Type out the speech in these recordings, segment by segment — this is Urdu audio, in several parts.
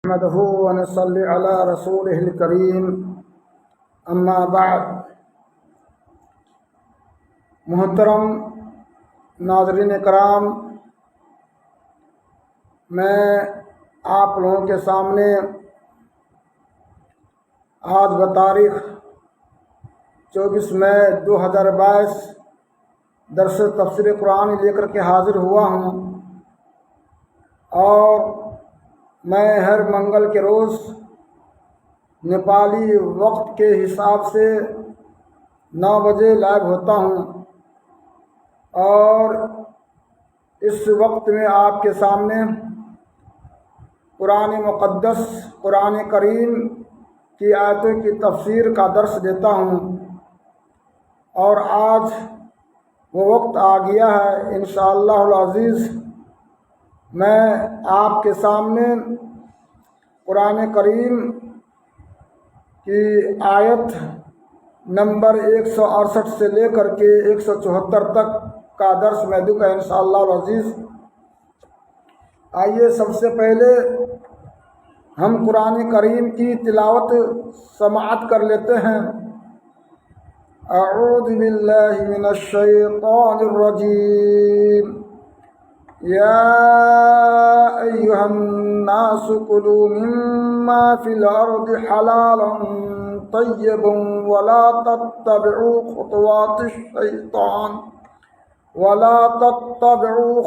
نحمده ونصلي على رسوله الكريم اما بعد۔ محترم ناظرین کرام، میں آپ لوگوں کے سامنے آج بتاریخ 24 مئی 2022 درس تفسیر قرآن لے کر کے حاضر ہوا ہوں، اور میں ہر منگل کے روز نیپالی وقت کے حساب سے 9 بجے لائیو ہوتا ہوں، اور اس وقت میں آپ کے سامنے قرآن مقدس، قرآن کریم کی آیتوں کی تفسیر کا درس دیتا ہوں، اور آج وہ وقت آ گیا ہے انشاءاللہ العزیز میں آپ کے سامنے قرآن کریم کی آیت نمبر 168 سے لے کر کے 174 تک کا درس میں دوں گا انشاءاللہ العزیز۔ آئیے سب سے پہلے ہم قرآن کریم کی تلاوت سماعت کر لیتے ہیں۔ اعوذ باللہ من الشیطان الرجیم۔ یا ایہا الناس کلوا مما فی الارض حلالا طیبا ولا تتبعوا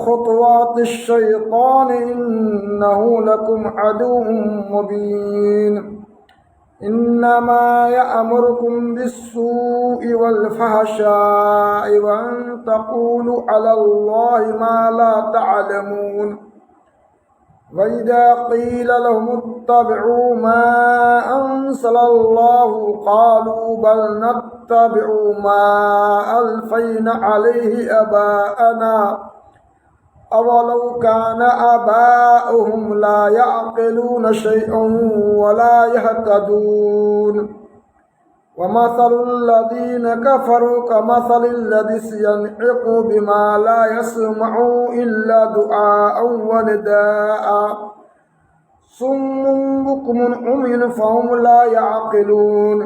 خطوات الشیطان انہ لکم عدو مبین۔ انما یأمرکم بالسوء والفحشاء وان تقولوا علی اللہ ما لا تعلمون۔ وَإِذَا قِيلَ لَهُمُ اتَّبِعُوا مَا أَنزَلَ اللَّهُ قَالُوا بَلْ نَتَّبِعُ مَا أَلْفَيْنَا عَلَيْهِ آبَاءَنَا أَوَلَوْ كَانَ آبَاؤُهُمْ لَا يَعْقِلُونَ شَيْئًا وَلَا يَهْتَدُونَ۔ وَمَثَلُ الَّذِينَ كَفَرُوا كَمَثَلِ الَّذِي يَنْعِقُ بِمَا لَا يَسْمَعُ إِلَّا دُعَاءً وَنِدَاءً صُمٌّ بُكْمٌ عُمْيٌ فَهُمْ لَا يَعْقِلُونَ۔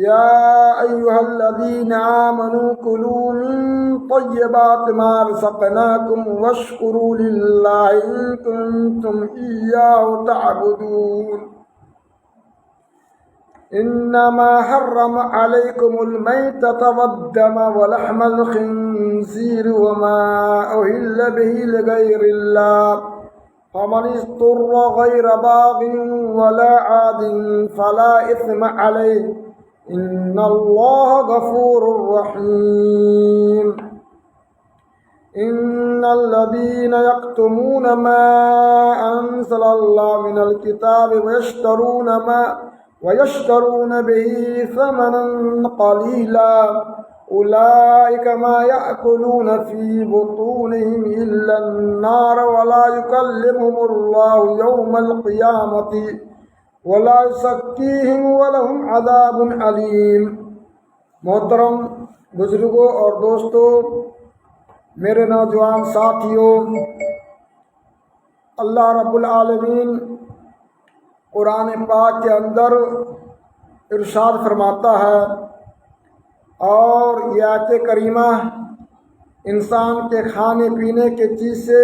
يَا أَيُّهَا الَّذِينَ آمَنُوا كُلُوا مِن طَيِّبَاتِ مَا رَزَقْنَاكُمْ وَاشْكُرُوا لِلَّهِ إِن كُنتُمْ إِيَّاهُ تَعْبُدُونَ۔ انما حرم عليكم الميتة والدم ولحم الخنزير وما أهل به لغير الله فمن اضطر غير باغ ولا عاد فلا إثم عليه إن الله غفور رحيم۔ إن الذين يكتمون ما أنزل الله من الكتاب ويشترون به ثمنا قليلا أولئك ما يأكلون في بطونهم إلا النار ولا يكلمهم الله يوم القيامة ولا يزكيهم ولهم عذاب أليم۔ محترم بزرگوں اور دوستوں، میرے نوجوان ساتھیوں، اللہ رب العالمین قرآن پاک کے اندر ارشاد فرماتا ہے، اور یہ آیت کریمہ انسان کے کھانے پینے کے چیز سے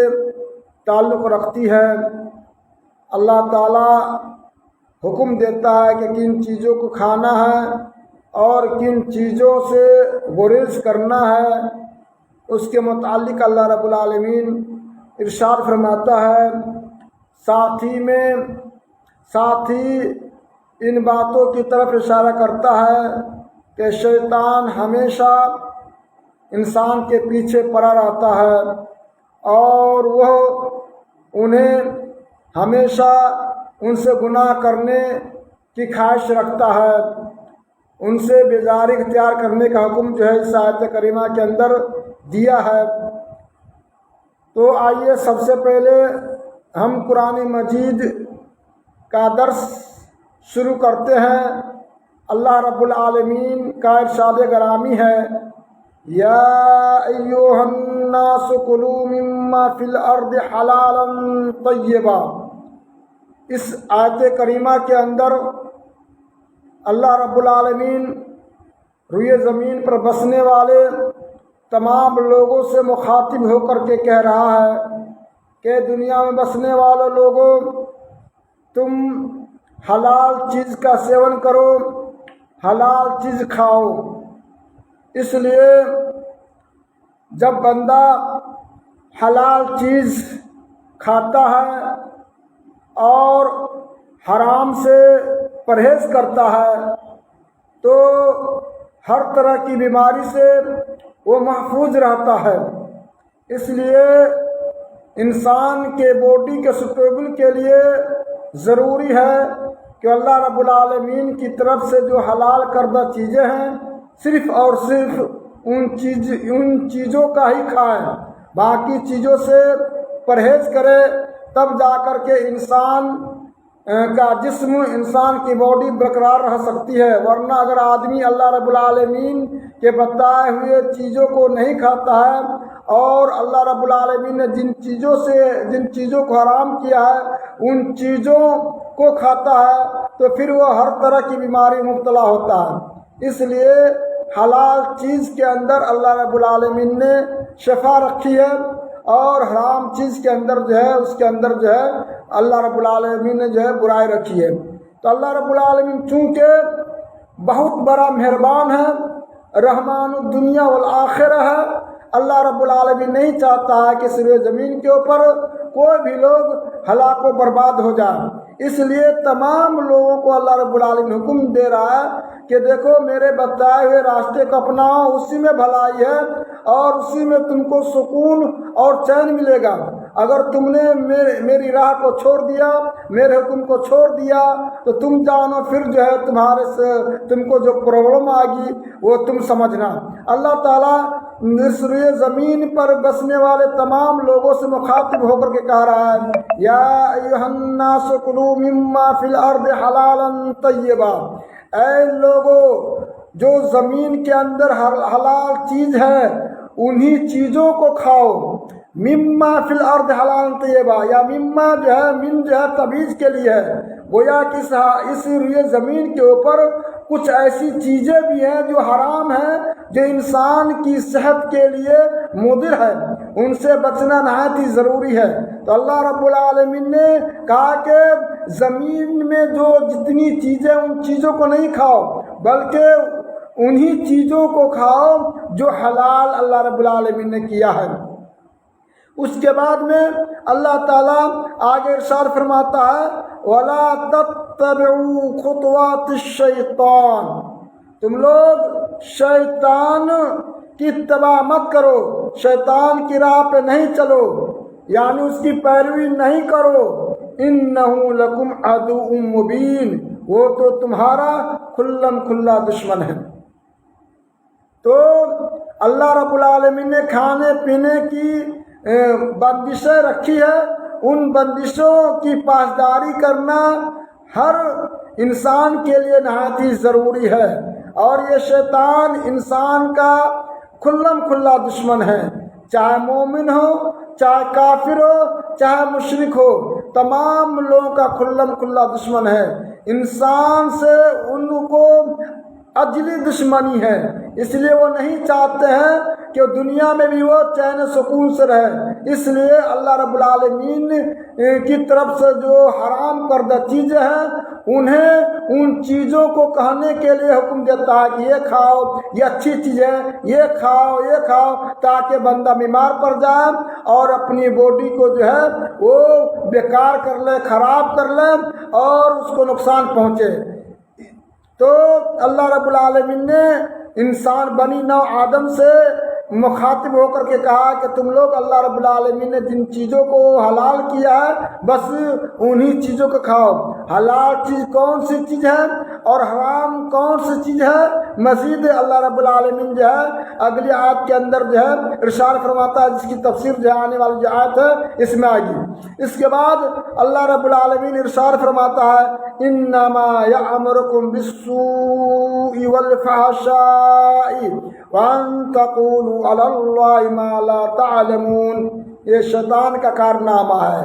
تعلق رکھتی ہے۔ اللہ تعالیٰ حکم دیتا ہے کہ کن چیزوں کو کھانا ہے اور کن چیزوں سے گریز کرنا ہے، اس کے متعلق اللہ رب العالمین ارشاد فرماتا ہے۔ ساتھ ہی ان باتوں کی طرف اشارہ کرتا ہے کہ شیطان ہمیشہ انسان کے پیچھے پڑا رہتا ہے، اور وہ انہیں ہمیشہ ان سے گناہ کرنے کی خواہش رکھتا ہے، ان سے بیزاری اختیار کرنے کا حکم جو ہے اس آیت کریمہ کے اندر دیا ہے۔ تو آئیے سب سے پہلے ہم قرآن مجید کا درس شروع کرتے ہیں۔ اللہ رب العالمین کا ارشاد گرامی ہے، یا ایھا الناس کلوا مما فی الارض حلالا طیبا۔ اس آیت کریمہ کے اندر اللہ رب العالمین روئے زمین پر بسنے والے تمام لوگوں سے مخاطب ہو کر کے کہہ رہا ہے کہ دنیا میں بسنے والے لوگوں، تم حلال چیز کا سیون کرو، حلال چیز کھاؤ۔ اس لیے جب بندہ حلال چیز کھاتا ہے اور حرام سے پرہیز کرتا ہے تو ہر طرح کی بیماری سے وہ محفوظ رہتا ہے۔ اس لیے انسان کے باڈی کے سٹیبل کے لیے ضروری ہے کہ اللہ رب العالمین کی طرف سے جو حلال کردہ چیزیں ہیں صرف اور صرف ان چیزوں کا ہی کھائیں، باقی چیزوں سے پرہیز کرے، تب جا کر کے انسان کا جسم، انسان کی باڈی برقرار رہ سکتی ہے۔ ورنہ اگر آدمی اللہ رب العالمین کے بتائے ہوئے چیزوں کو نہیں کھاتا ہے اور اللہ رب العالمین نے جن چیزوں کو حرام کیا ہے ان چیزوں کو کھاتا ہے تو پھر وہ ہر طرح کی بیماری مبتلا ہوتا ہے۔ اس لیے حلال چیز کے اندر اللہ رب العالمین نے شفا رکھی ہے اور حرام چیز کے اندر اس کے اندر اللہ رب العالمین نے برائی رکھی ہے۔ تو اللہ رب العالمین چونکہ بہت بڑا مہربان ہے، رحمان الدنیا والآخرہ ہے، اللہ رب العالمین نہیں چاہتا ہے کہ سر زمین کے اوپر کوئی بھی لوگ ہلاک و برباد ہو جائے۔ اس لیے تمام لوگوں کو اللہ رب العالمین حکم دے رہا ہے کہ دیکھو میرے بتائے ہوئے راستے کو اپناؤ، اسی میں بھلائی ہے اور اسی میں تم کو سکون اور چین ملے گا۔ اگر تم نے میری راہ کو چھوڑ دیا، میرے حکم کو چھوڑ دیا تو تم جانو پھر تمہارے سے تم کو جو پرابلم آئے گی وہ تم سمجھنا۔ اللہ تعالیٰ روئے زمین پر بسنے والے تمام لوگوں سے مخاطب ہو کر کے کہہ رہا ہے یا ایھا الناس کلوا مما فی الارض حلالا طیبا، اے لوگو جو زمین کے اندر حلال چیز ہے انہی چیزوں کو کھاؤ۔ مما فی الارض حلالا طیبا، یا مما من تبعیض کے لیے ہے، گویا کہ اس روئے زمین کے اوپر کچھ ایسی چیزیں بھی ہیں جو حرام ہیں، جو انسان کی صحت کے لیے مضر ہے، ان سے بچنا نہایت ہی ضروری ہے۔ تو اللہ رب العالمین نے کہا کہ زمین میں جو جتنی چیزیں ان چیزوں کو نہیں کھاؤ بلکہ انہی چیزوں کو کھاؤ جو حلال اللہ رب العالمین نے کیا ہے۔ اس کے بعد میں اللہ تعالیٰ آگے ارشاد فرماتا ہے وَلَا تَتَّبِعُوا خُطُوَاتِ الشَّيْطَانِ، تم لوگ شیطان کی اتباع مت کرو، شیطان کی راہ پہ نہیں چلو، یعنی اس کی پیروی نہیں کرو۔ اِنَّهُ لَكُمْ عَدُوٌّ مُبِينٌ، وہ تو تمہارا کھلم کھلا دشمن ہے۔ تو اللہ رب العالمین نے کھانے پینے کی بندشیں رکھی ہے، ان بندشوں کی پاسداری کرنا ہر انسان کے لیے نہایت ہی ضروری ہے، اور یہ شیطان انسان کا کھلم کھلا دشمن ہے، چاہے مومن ہو، چاہے کافر ہو، چاہے مشرک ہو، تمام لوگوں کا کھلم کھلا دشمن ہے۔ انسان سے ان کو اجلی دشمنی ہے، اس لیے وہ نہیں چاہتے ہیں کہ دنیا میں بھی وہ چین سکون سے رہے۔ اس لیے اللہ رب العالمین کی طرف سے جو حرام کردہ چیزیں ہیں انہیں ان چیزوں کو کہنے کے لیے حکم دیتا ہے کہ یہ کھاؤ، یہ اچھی چیزیں، یہ کھاؤ، یہ کھاؤ، تاکہ بندہ بیمار پڑ جائے اور اپنی باڈی کو وہ بیکار کر لے، خراب کر لے اور اس کو نقصان پہنچے۔ تو اللہ رب العالمین نے انسان بنی نوع آدم سے مخاطب ہو کر کے کہا کہ تم لوگ اللہ رب العالمین نے جن چیزوں کو حلال کیا ہے بس انہی چیزوں کو کھاؤ۔ حلال چیز کون سی چیز ہے اور حرام کون سی چیز ہے، مزید اللہ رب العالمین اگلی آیت کے اندر ارشاد فرماتا ہے، جس کی تفسیر آنے والی آیت ہے اس میں آئے گی۔ اس کے بعد اللہ رب العالمین ارشاد فرماتا ہے انما یأمرکم بالسوء والفحشاء وان تقولوا علی اللہ ما لا تعلمون، یہ شیطان کا کارنامہ ہے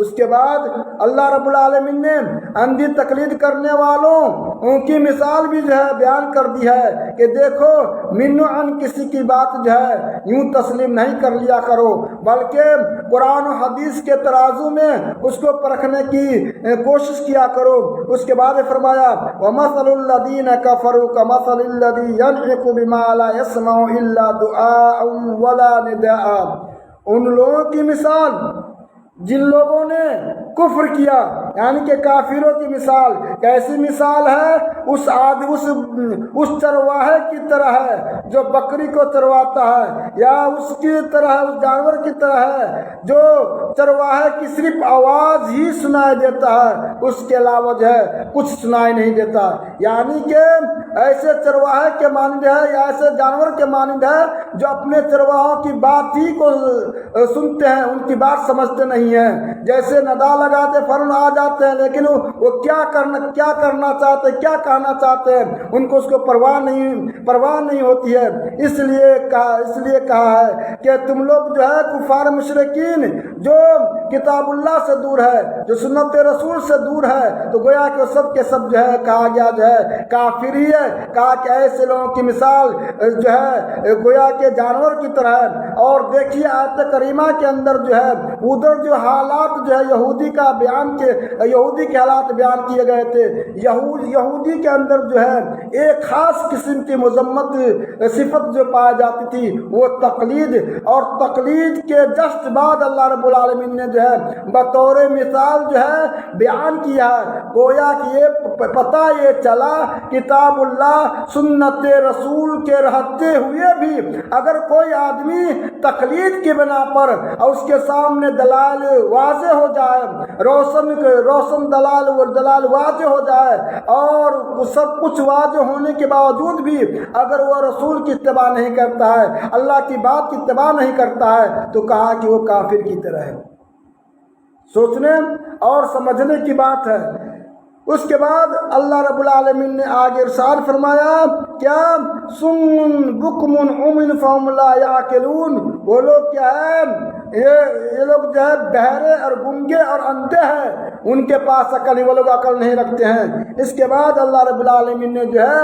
اس کے بعد اللہ رب العالمین نے اندھی تقلید کرنے والوں کی مثال بھی جو ہے بیان کر دی ہے کہ دیکھو منو ان کسی کی بات جو ہے یوں تسلیم نہیں کر لیا کرو، بلکہ قرآن و حدیث کے ترازو میں اس کو پرکھنے کی کوشش کیا کرو۔ اس کے بعد فرمایا وَمَثَلُ الَّذِينَ كَفَرُوا كَمَثَلِ الَّذِي يَنْعِقُ بِمَا لَا يَسْمَعُ إِلَّا دُعَاءً وَلَا نِدَاءً، ان لوگوں کی مثال جن لوگوں نے کفر کیا یعنی کہ کافروں کی مثال کیسی مثال ہے؟ اس چرواہے کی طرح ہے جو بکری کو چرواتا ہے، یا اس کی طرح اس جانور کی طرح ہے جو چرواہے کی صرف آواز ہی سنائی دیتا ہے، اس کے علاوہ جو ہے کچھ سنائی نہیں دیتا۔ یعنی کہ ایسے چرواہے کے مانند ہے یا ایسے جانور کے مانند ہے جو اپنے چرواہوں کی بات ہی کو سنتے ہیں، ان کی بات سمجھتے نہیں ہیں، جیسے ندا لگاتے فوراً آ جاتے ہیں، لیکن وہ کیا کرنا چاہتے، کیا کہنا چاہتے ہیں، ان کو اس کو پرواہ نہیں ہوتی ہے۔ اس لیے کہا ہے کہ تم لوگ جو ہے کفار مشرکین جو کتاب اللہ سے دور ہے، جو سنت رسول سے دور ہے، تو گویا کہ سب کے سب جو ہے کہا گیا جو ہے کافر ہی ہے۔ کہا کہ ایسے لوگوں کی مثال جو ہے گویا کہ جانور کی طرح ہے۔ اور دیکھیے آیت کریمہ کے اندر جو ہے ادھر جو حالات جو ہے یہودی کے حالات بیان کیے گئے تھے۔ یہودی کے اندر جو ہے ایک خاص قسم کی مذمت صفت جو پائی جاتی تھی وہ تقلید، اور تقلید کے جسٹ بعد اللہ رب العالمین نے جو ہے بطور مثال جو ہے بیان کیا ہے، گویا کہ یہ پتہ یہ چلا کتاب اللہ سنت رسول کے رہتے ہوئے بھی اگر کوئی آدمی تقلید کی بنا پر اور اس کے سامنے دلائل واضح ہو جائے، روشن دلال واضح ہو جائے، اور سب کچھ واضح ہونے کے باوجود بھی اگر وہ رسول کی اتباع نہیں کرتا ہے، اللہ کی بات کی اتباع نہیں کرتا ہے، تو کہا کہ وہ کافر کی طرح ہے۔ سوچنے اور سمجھنے کی بات ہے۔ اس کے بعد اللہ رب العالمین نے آگے ارشاد فرمایا کیا سن بکمن عمن فہم لا یعقلون، وہ لوگ کیا ہے یہ لوگ جو ہے بہرے اور گنگے اور اندھے ہیں، ان کے پاس عقل ہی، وہ لوگ عقل نہیں رکھتے ہیں۔ اس کے بعد اللہ رب العالمین نے جو ہے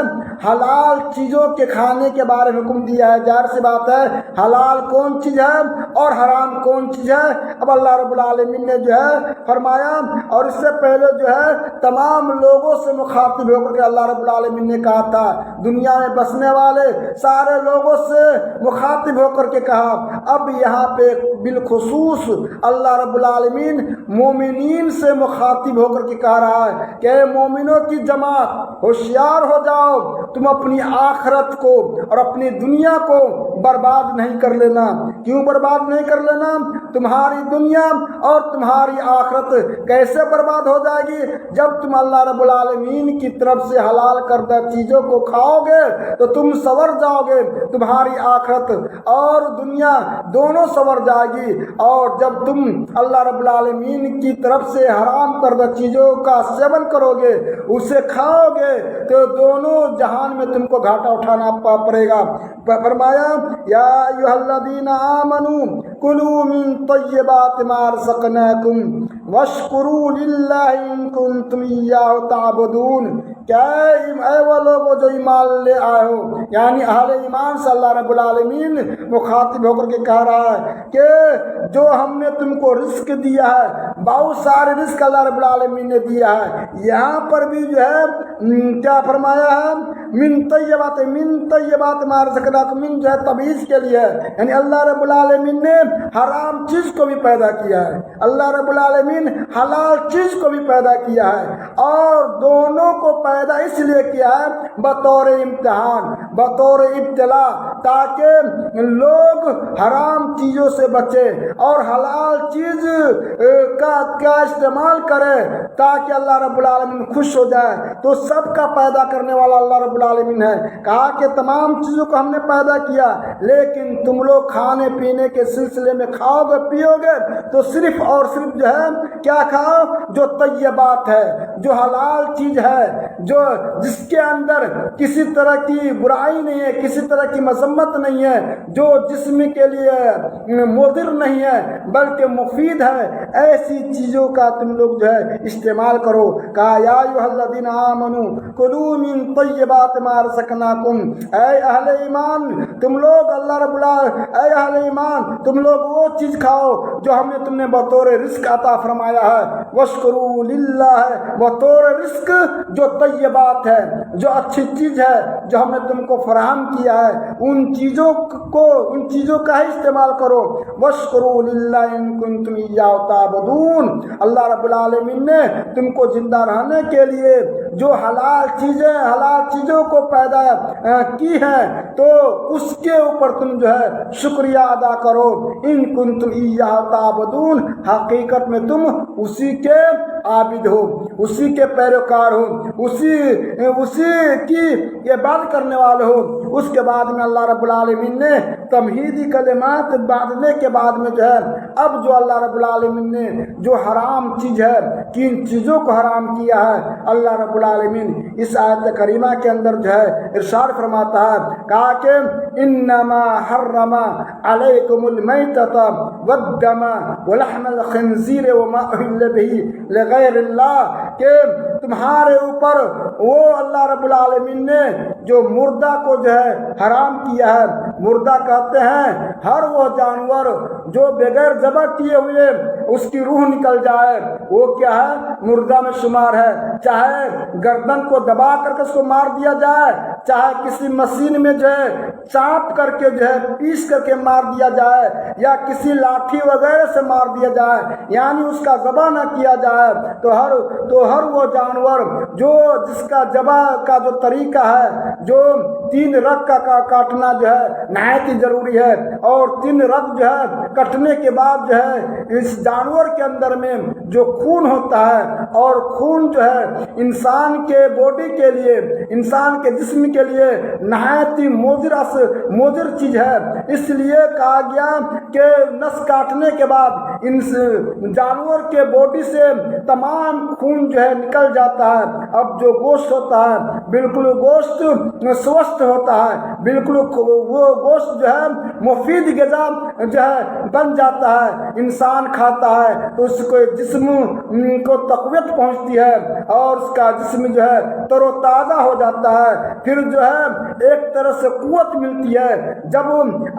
حلال چیزوں کے کھانے کے بارے میں حکم دیا ہے۔ ظاہر سی بات ہے حلال کون چیز ہے اور حرام کون چیز ہے، اب اللہ رب العالمین نے جو ہے فرمایا، اور اس سے پہلے جو ہے تمام لوگوں سے مخاطب ہو کر کے اللہ رب العالمین نے کہا تھا، دنیا میں بسنے والے سارے لوگوں سے مخاطب ہو کر کے کہا، اب یہاں پہ بالخصوص اللہ رب العالمین مومنین سے مخاطب ہو کر کے کہہ رہا ہے کہ اے مومنوں کی جماعت ہوشیار ہو جاؤ، تم اپنی آخرت کو اور اپنی دنیا کو برباد نہیں کر لینا۔ کیوں برباد نہیں کر لینا؟ تمہاری دنیا اور تمہاری آخرت کیسے برباد ہو جائے گی؟ جب تم اللہ رب العالمین کی طرف سے حلال کردہ چیزوں کو کھاؤ گے تو تم سنور جاؤ گے، تمہاری آخرت اور دنیا دونوں سنور جائے گی۔ اور جب تم اللہ رب العالمین کی طرف سے حرام کردہ چیزوں کا سیون کرو گے، اسے کھاؤ گے، تو دونوں جہان میں تم کو گھاٹا اٹھانا پڑے گا۔ فرمایا یا ایھا الذین آمنوا کلوا من طیبات ما رزقناکم واشکروا للہ ان کنتم ایاہ تعبدون۔ کیا اے وہ لوگ جو ایمان لے آئے ہو، یعنی اہل ایمان سے اللہ رب العالمین مخاطب ہو کر کے کہہ رہا ہے کہ جو ہم نے تم کو رزق دیا ہے، بہت سارے رزق اللہ رب العالمین نے دیا ہے، یہاں پر بھی جو ہے کیا فرمایا ہے من طیبات ما رزقناکم، من جو ہے تمیز کے لیے ہے، یعنی اللہ رب العالمین نے حرام چیز کو بھی پیدا کیا ہے، اللہ رب العالمین حلال چیز کو بھی پیدا کیا ہے، اور دونوں کو پیدا اس لیے کیا ہے بطور امتحان، بطور ابتلا، تاکہ لوگ حرام چیزوں سے بچے اور حلال چیز کا استعمال کرے تاکہ اللہ رب العالمین خوش ہو جائے۔ تو سب کا پیدا کرنے والا اللہ رب العالمین ہے۔ کہا کہ تمام چیزوں کو ہم نے پیدا کیا، لیکن تم لوگ کھانے پینے کے سلسلے میں کھاؤ گے پیو گے تو صرف اور صرف جو ہے کیا کھاؤ جو طیبات ہے، جو حلال چیز ہے، جو جس کے اندر کسی طرح کی برائی نہیں ہے، کسی طرح کی مذمت نہیں ہے، جو جسم کے لیے مضر نہیں ہے بلکہ مفید ہے، ایسی چیزوں کا تم لوگ جو ہے استعمال کرو۔ کہا یا ایھا الذین آمنوا کلوا من طیبات ما رزقناکم، اے اہل ایمان تم لوگ اے اہل ایمان تم لوگ وہ چیز کھاؤ جو ہم نے تم نے بطور رزق عطا فرمایا ہے، واشکروا للہ، بطور رزق جو طیبات ہے، جو اچھی چیز ہے جو ہم نے تم کو فراہم کیا ہے، ان چیزوں کا ہی استعمال کرو۔ واشکروا للہ ان کنتم ایاہ تعبدون، اللہ رب العالمین نے تم کو زندہ رہنے کے لیے جو حلال چیزوں کو پیدا کی ہیں تو اس کے اوپر تم جو ہے شکریہ ادا کرو۔ ان کنتم ایاہ تعبدون، حقیقت میں تم اسی کے عابد ہو، اسی کے پیروکار ہو، اسی کی عبادت کرنے والے ہو۔ اس کے بعد میں اللہ رب العالمین نے تمہیدی کلمات باندھنے کے بعد میں جو ہے اب جو اللہ رب العالمین نے جو حرام چیز ہے، کن چیزوں کو حرام کیا ہے، اللہ رب العالمین اس آیت کریمہ کے اندر جو ہے ارشاد فرماتا ہے، کہا کہ انما حرم علیکم المیتۃ والدم ولحم الخنزیر وما اہل به لغیر اللہ، کہ تمہارے اوپر وہ اللہ رب العالمین نے جو مردہ کو جو ہے حرام کیا ہے۔ مردہ کہتے ہیں ہر وہ جانور جو بغیر ذبح کیے ہوئے اس کی روح نکل جائے، وہ کیا ہے مردہ میں شمار ہے، چاہے گردن کو دبا کر کے اس کو مار دیا جائے، چاہے کسی مشین میں جو ہے چاپ کر کے جو ہے پیس کر کے مار دیا جائے، یا کسی لاٹھی وغیرہ سے مار دیا جائے، یعنی اس کا ذبح نہ کیا جائے، تو ہر وہ جانور جو جس کا ذبح کا جو طریقہ ہے، جو 3 رگ کا کاٹنا جو ہے نہایت ہی ضروری ہے، اور 3 رگ جو ہے کٹنے کے بعد جو ہے اس جانور کے اندر میں جو خون ہوتا ہے، اور خون جو ہے انسان کے باڈی کے لیے، انسان کے جسم کے لیے نہایت ہی مضر چیز ہے، اس لیے کہا گیا کہ نس کاٹنے کے بعد ان جانور کے باڈی سے تمام خون جو ہے نکل جاتا ہے۔ اب جو گوشت ہوتا ہے بالکل گوشت سوستھ ہوتا ہے، بالکل وہ گوشت جو ہے مفید غذا جو ہے بن جاتا ہے، انسان کھاتا ہے تو اس کو جسم کو تقویت پہنچتی ہے اور اس کا جسم جو ہے تر و تازہ ہو جاتا ہے، پھر جو ہے ایک طرح سے قوت ملتی ہے۔ جب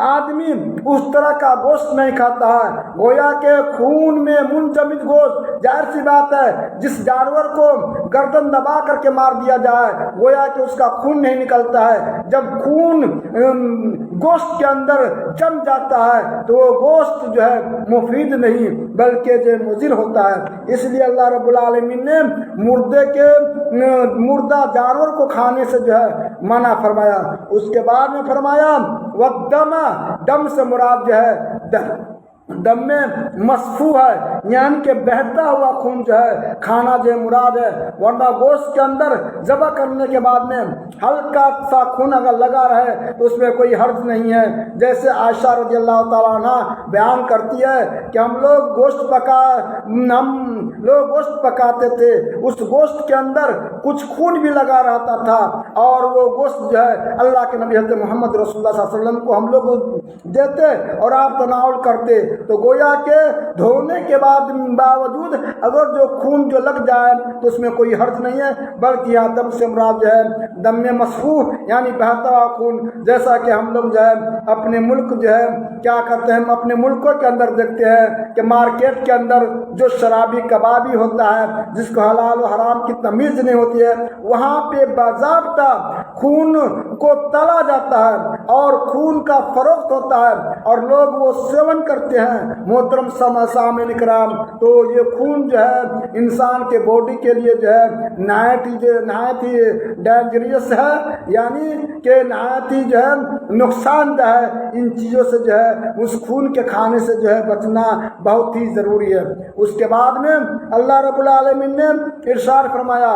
آدمی اس طرح کا گوشت نہیں کھاتا ہے، گویا کہ خون میں منجمد گوشت، ظاہر سی بات ہے جس جانور کو گردن دبا کر کے مار دیا جائے گویا کہ اس کا خون نہیں نکلتا ہے، جب خون گوشت کے اندر جم جاتا ہے تو وہ گوشت جو ہے مفید نہیں بلکہ جو مضر ہوتا ہے۔ اس لیے اللہ رب العالمین نے مردہ جانور کو کھانے سے جو ہے منع فرمایا۔ اس کے بعد میں فرمایا والدم، دم سے مراد جو ہے دم میں مصفوح ہے، یعنی کہ بہتا ہوا خون جو ہے کھانا جو مراد ہے، ورنہ گوشت کے اندر ذبح کرنے کے بعد میں ہلکا سا خون اگر لگا رہے تو اس میں کوئی حرج نہیں ہے۔ جیسے عائشہ رضی اللہ تعالیٰ عنہ بیان کرتی ہے کہ ہم لوگ گوشت پکاتے تھے، اس گوشت کے اندر کچھ خون بھی لگا رہتا تھا، اور وہ گوشت جو ہے اللہ کے نبی حضرت محمد رسول اللہ صلی اللہ علیہ وسلم کو ہم لوگ دیتے اور آپ تناول کرتے، تو گویا کہ دھونے کے باوجود اگر جو خون جو لگ جائے تو اس میں کوئی حرج نہیں ہے، بلکہ یہاں دم سے مراد جو ہے دم میں مصفوح یعنی بہتا ہوا خون۔ جیسا کہ ہم لوگ جو ہے اپنے ملک جو ہے کیا کرتے ہیں، ہم اپنے ملکوں کے اندر دیکھتے ہیں کہ مارکیٹ کے اندر جو شرابی کبابی ہوتا ہے جس کو حلال و حرام کی تمیز نہیں ہوتی ہے، وہاں پہ باضابطہ خون کو تلا جاتا ہے اور خون کا فروخت ہوتا ہے اور لوگ وہ سیون کرتے ہیں۔ محترم سامعین کرام، تو یہ خون جو ہے انسان کے باڈی کے لیے جو ہے نہایت ہی ڈینجریس ہے، یعنی کہ نہایت ہی جو ہے نقصان دہ ہے۔ ان چیزوں سے جو ہے اس خون کے کھانے سے جو ہے بچنا بہت ہی ضروری ہے۔ اس کے بعد میں اللہ رب العالمین نے ارشاد فرمایا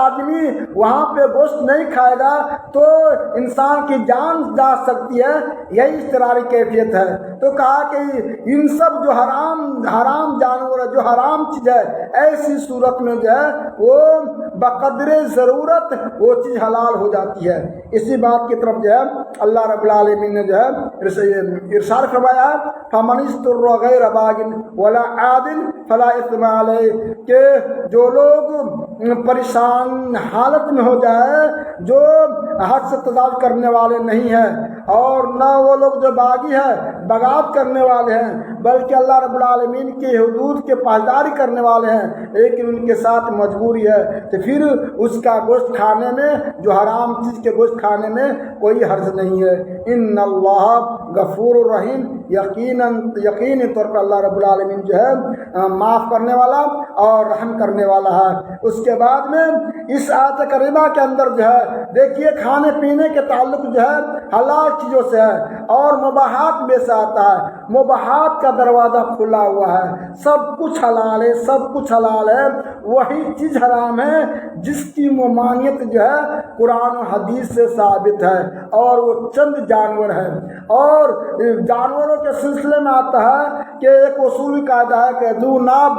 آدمی وہاں پہ گوشت نہیں کھائے گا تو انسان کی جان جا سکتی ہے، یہی اضطراری کیفیت ہے۔ تو کہا کہ ان سب جو حرام جانور ہے، جو حرام چیز ہے، ایسی صورت میں جو ہے وہ بقدر ضرورت وہ چیز حلال ہو جاتی ہے۔ اسی بات کی طرف جو ہے اللہ رب العالمین نے جو ہے ارشاد فرمایا فَمَنِ اسْتُرَّ غَيْرَ بَاغٍ وَلَا عَادٍ فَلَا إِثْمَ عَلَيْهِ، کہ جو لوگ پریشان حالت میں ہو جائے، جو حد سے تجاوز کرنے والے نہیں ہیں، اور نہ وہ لوگ جو باغی ہے، بغاوت کرنے والے ہیں، بلکہ اللہ رب العالمین کی حدود کے پاسداری کرنے والے ہیں، لیکن ان کے ساتھ مجبوری ہے، تو پھر اس کا گوشت کھانے میں، جو حرام چیز کے گوشت کھانے میں کوئی حرج نہیں ہے۔ ان اللہ غفور الرحیم، یقینی طور پر اللہ رب العالمین جو ہے معاف کرنے والا اور رحم کرنے والا ہے۔ اس کے بعد میں اس آیت کریمہ کے اندر جو ہے دیکھیے کھانے پینے کے تعلق جو ہے حلال چیزوں سے ہے اور مباحات میں سے آتا ہے۔ مباحات کا دروازہ کھلا ہوا ہے، سب کچھ حلال ہے، سب کچھ حلال ہے۔ وہی چیز حرام ہے جس کی ممانعت جو ہے قرآن و حدیث سے ثابت ہے، اور وہ چند جانور ہیں۔ اور جانوروں کے سلسلے میں آتا ہے کہ ایک اصولی قاعدہ ہے کہ ذو ناب،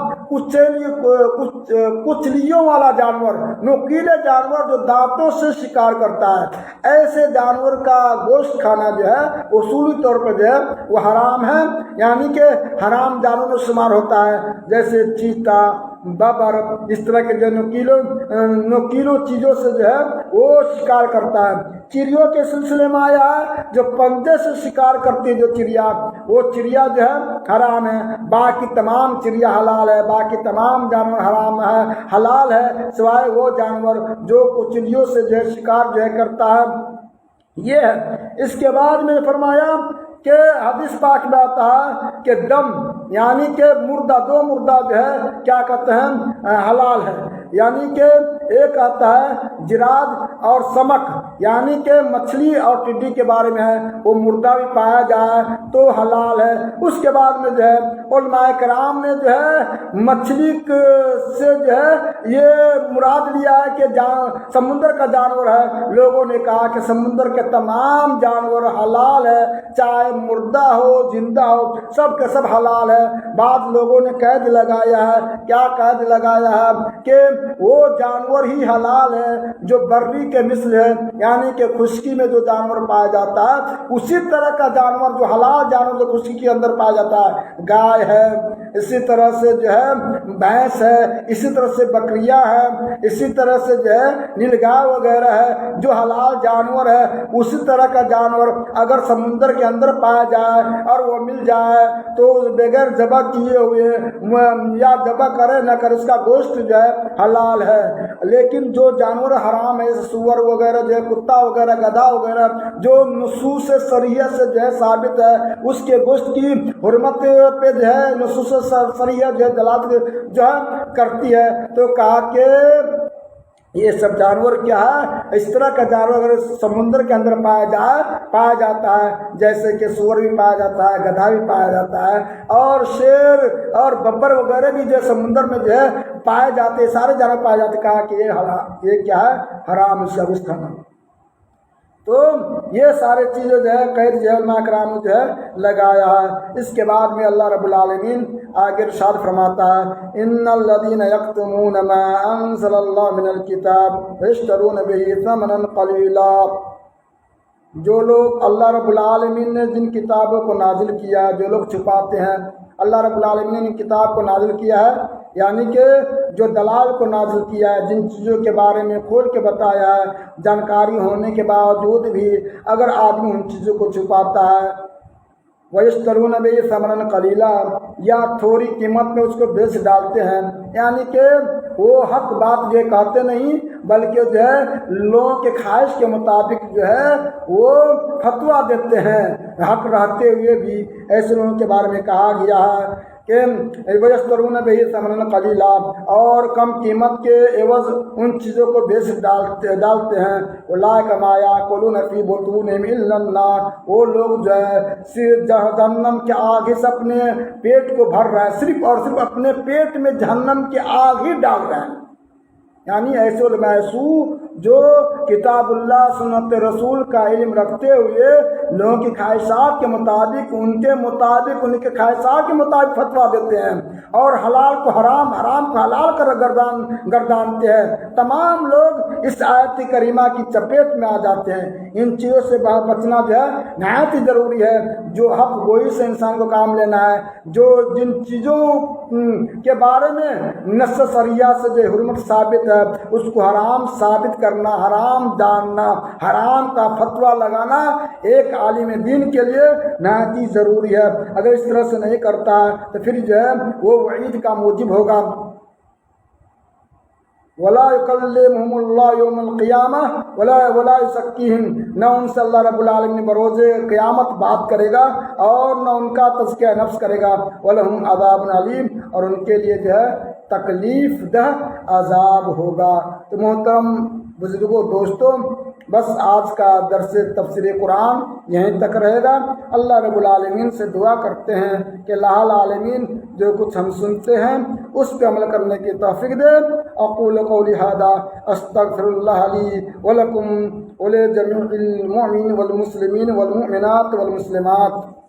کچلیوں والا جانور، نوکیلے جانور جو دانتوں سے شکار کرتا ہے، ایسے جانور کا گوشت کھانا جو ہے اصولی طور پر جو ہے وہ حرام ہے، یعنی کہ حرام جانوروں میں شمار ہوتا ہے، جیسے چیتا، ببر، اس طرح کے جو نوکیلوں چیزوں سے جو ہے وہ شکار کرتا ہے۔ چڑیوں کے سلسلے میں آیا ہے جو پنجے سے شکار کرتی ہے، جو چڑیا، وہ چڑیا جو ہے حرام ہے۔ باقی تمام چڑیا حلال ہے، باقی تمام جانور حرام ہے، حلال ہے، سوائے وہ جانور جو کچلیوں سے جو ہے شکار جو ہے کرتا ہے، یہ ہے۔ اس کے بعد میں فرمایا کہ حدیث پاک میں آتا ہے کہ دم، یعنی کہ مردہ، دو مردہ جو ہے کیا کہتے ہیں حلال ہے، یعنی کہ ایک آتا ہے جراد اور سمک، یعنی کہ مچھلی اور ٹڈی کے بارے میں ہے، وہ مردہ بھی پایا جائے تو حلال ہے۔ اس کے بعد میں جو ہے علماء کرام نے جو ہے مچھلی سے جو ہے یہ مراد لیا ہے کہ سمندر کا جانور ہے۔ لوگوں نے کہا کہ سمندر کے تمام جانور حلال ہے، چاہے مردہ ہو زندہ ہو، سب کے سب حلال ہے۔ بعض لوگوں نے قید لگایا ہے، کیا قید لگایا ہے کہ وہ جانور ہی حلال ہے جو بری کے مثل ہے، یعنی کہ خشکی میں جو جانور پایا جاتا ہے اسی طرح کا جانور، جو حلال جانور جو خشکی کے اندر پایا جاتا ہے، گائے ہے، اسی طرح سے جو ہے بھینس ہے، اسی طرح سے بکریاں ہیں، اسی طرح سے جو ہے نیلگائے وغیرہ ہے، جو حلال جانور ہے اسی طرح کا جانور اگر سمندر کے اندر پایا جائے اور وہ مل جائے تو بغیر ذبح کیے ہوئے یا ذبح کرے نہ کرے اس کا گوشت جو ہے حلال ہے۔ لیکن جو جانور حرام ہے جیسے سور وغیرہ جو ہے، کتا وغیرہ، گدھا وغیرہ، جو نصوص صریحہ سے جو ہے ثابت ہے اس کے گوشت کی حرمت پہ جو ہے نصوص صریحہ جو ہے دلالت جو ہے کرتی ہے، تو کہا کہ یہ سب جانور کیا ہے، اس طرح کا جانور اگر سمندر کے اندر پایا جاتا ہے، جیسے کہ سور بھی پایا جاتا ہے، گدھا بھی پایا جاتا ہے، اور شیر اور ببر وغیرہ بھی جو سمندر میں جو ہے پائے جاتے ہیں، سارے جانور پائے جاتے ہیں، کہا کہ یہ کیا ہے حرام، اس کا گوشت کھانا۔ تو یہ سارے چیزیں جو ہے قید جو ہے علماء کرام نے جو ہے لگایا ہے۔ اس کے بعد میں اللہ رب العالمین آگے ارشاد فرماتا ہے ان الذین یکتمون ما انزل اللہ من الکتاب ویشترون بہ ثمنا قلیلا، جو لوگ اللہ رب العالمین نے جن کتابوں کو نازل کیا ہے، جو لوگ چھپاتے ہیں، اللہ رب العالمین نے ان کتاب کو نازل کیا ہے، یعنی کہ جو دلائل کو نازل کیا ہے، جن چیزوں کے بارے میں کھول کے بتایا ہے، جانکاری ہونے کے باوجود بھی اگر آدمی ان چیزوں کو چھپاتا ہے، وَيَشْتَرُونَ بِهِ ثَمَنًا قَلِيلًا، یا تھوڑی قیمت میں اس کو بیچ ڈالتے ہیں، یعنی کہ وہ حق بات یہ کہتے نہیں بلکہ جو ہے لوگوں کے خواہش کے مطابق جو ہے وہ فتویٰ دیتے ہیں، حق رہتے ہوئے بھی۔ ایسے لوگوں کے بارے میں کہا گیا ہے کہ وَيَشْتَرُونَ بِهِ ثَمَنًا قَلِيلًا، اور کم قیمت کے عوض ان چیزوں کو بیچ ڈالتے ہیں۔ أُولَٰئِكَ مَا يَأْكُلُونَ فِي بُطُونِهِمْ إِلَّا النَّارَ، وہ لوگ جو ہے جہنم کے آگ سے اپنے پیٹ کو بھر رہے ہیں، صرف اور صرف اپنے پیٹ میں جہنم کی آگ ہی ڈال رہے ہیں۔ یعنی ایسے علماء سو جو کتاب اللہ سنت رسول کا علم رکھتے ہوئے لوگوں کی خواہشات کے مطابق ان کے خواہشات کے مطابق فتویٰ دیتے ہیں اور حلال کو حرام، حرام کو حلال کر گردانتے ہیں، تمام لوگ اس آیت کریمہ کی چپیٹ میں آ جاتے ہیں۔ ان چیزوں سے بچنا جو ہے نہایت ہی ضروری ہے۔ جو حق گوئی سے انسان کو کام لینا ہے، جو جن چیزوں کے بارے میں نص شریعہ سے جو حرمت ثابت ہے اس کو حرام ثابت کرنا، حرام جاننا، حرام کا فتویٰ لگانا ایک عالم دین کے لیے نہایت ہی ضروری ہے۔ اگر اس طرح سے نہیں کرتا ہے تو پھر جو ہے وہ وعید کا موجب ہوگا۔ ولا یکلمہم اللہ یوم القیامہ ولا یزکیہم، نہ ان سے اللہ رب العالمین بروز قیامت بات کرے گا اور نہ ان کا تزکیہ نفس کرے گا۔ ولہم عذاب علیم، اور ان کے لیے جو ہے تکلیف دہ عذاب ہوگا۔ تو محترم بزرگوں، دوستوں، بس آج کا درس تفسیر قرآن یہیں تک رہے گا۔ اللہ رب العالمین سے دعا کرتے ہیں کہ اللہ العالمین جو کچھ ہم سنتے ہیں اس پہ عمل کرنے کی توفیق دے۔ اقول قولی ھذا استغفر اللہ لی ولکم ولجمیع المؤمنین والمسلمین والمؤمنات والمسلمات۔